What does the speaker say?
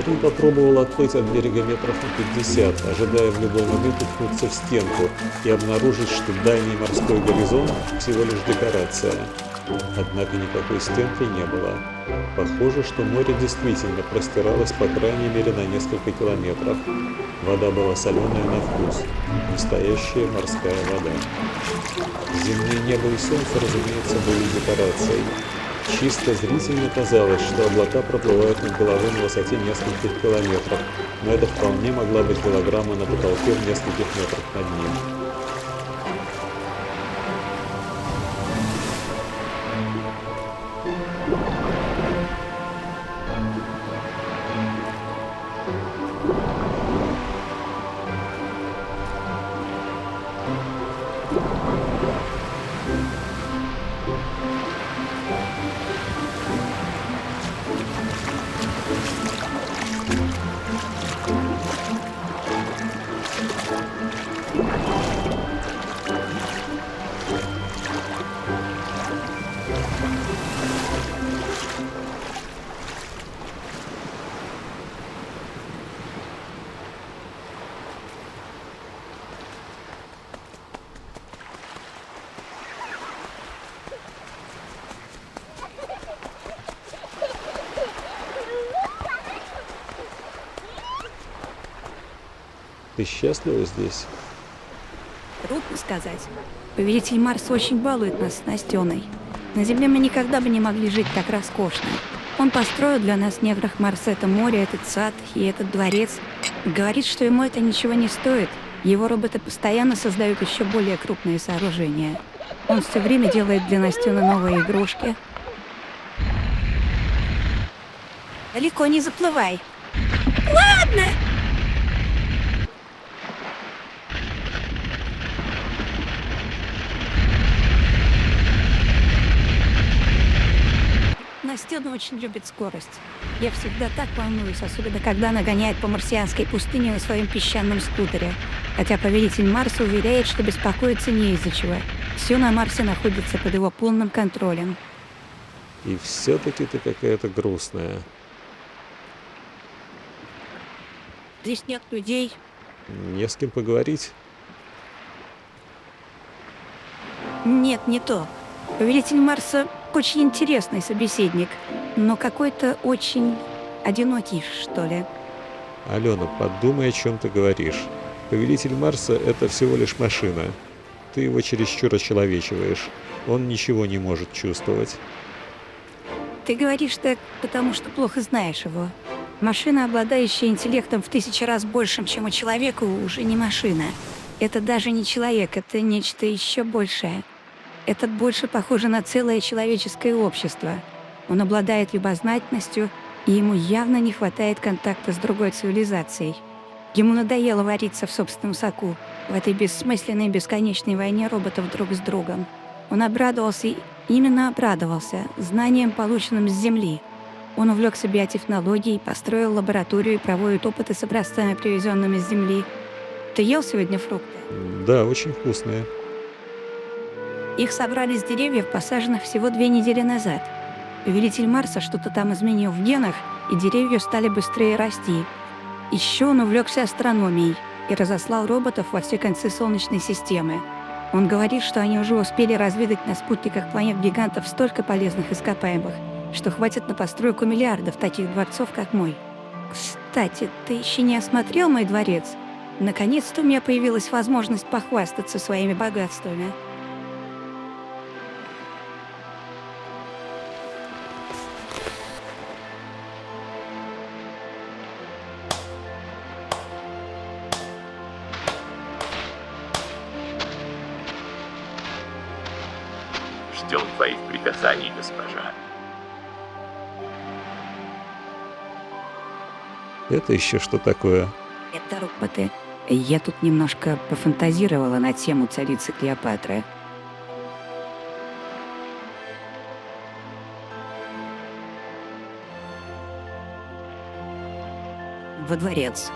Андрей попробовал отплыть от берега метров на 50, ожидая в любой момент уткнуться в стенку и обнаружить, что дальний морской горизонт всего лишь декорация. Однако никакой стенки не было. Похоже, что море действительно простиралось по крайней мере на несколько километров. Вода была соленая на вкус. Настоящая морская вода. Зимнее небо и солнце, разумеется, были декорацией. Чисто зрительно казалось, что облака проплывают над головой на высоте нескольких километров, но это вполне могла быть голограмма на потолке в нескольких метрах над ним. Ты счастлива здесь? Трудно сказать. Повелитель Марса очень балует нас с Настеной. На Земле мы никогда бы не могли жить так роскошно. Он построил для нас в недрах Марса это море, этот сад и этот дворец. Говорит, что ему это ничего не стоит. Его роботы постоянно создают еще более крупные сооружения. Он все время делает для Настены новые игрушки. Далеко не заплывай. Ладно! Настена очень любит скорость. Я всегда так волнуюсь, особенно когда она гоняет по марсианской пустыне на своем песчаном скутере. Хотя повелитель Марса уверяет, что беспокоиться не из-за чего. Все на Марсе находится под его полным контролем. И все-таки ты какая-то грустная. Здесь нет людей. Не с кем поговорить? Нет, не то. Повелитель Марса очень интересный собеседник, но какой-то очень одинокий, что ли. Алена, подумай, о чем ты говоришь. Повелитель Марса — это всего лишь машина. Ты его чересчур очеловечиваешь. Он ничего не может чувствовать. Ты говоришь так, потому что плохо знаешь его. Машина, обладающая интеллектом в 1000 раз большим, чем у человека, уже не машина. Это даже не человек, это нечто еще большее. Этот больше похоже на целое человеческое общество. Он обладает любознательностью, и ему явно не хватает контакта с другой цивилизацией. Ему надоело вариться в собственном соку, в этой бессмысленной бесконечной войне роботов друг с другом. Он обрадовался, именно обрадовался, знанием, полученным с Земли. Он увлекся биотехнологией, построил лабораторию и проводит опыты с образцами, привезенными с Земли. Ты ел сегодня фрукты? Да, очень вкусные. Их собрали с деревьев, посаженных всего 2 недели назад. Повелитель Марса что-то там изменил в генах, и деревья стали быстрее расти. Еще он увлекся астрономией и разослал роботов во все концы Солнечной системы. Он говорит, что они уже успели разведать на спутниках планет-гигантов столько полезных ископаемых, что хватит на постройку миллиардов таких дворцов, как мой. Кстати, ты еще не осмотрел мой дворец? Наконец-то у меня появилась возможность похвастаться своими богатствами. Ждем твоих приказаний, госпожа. Это еще что такое? Это роботы. Я тут немножко пофантазировала на тему царицы Клеопатры. во дворец.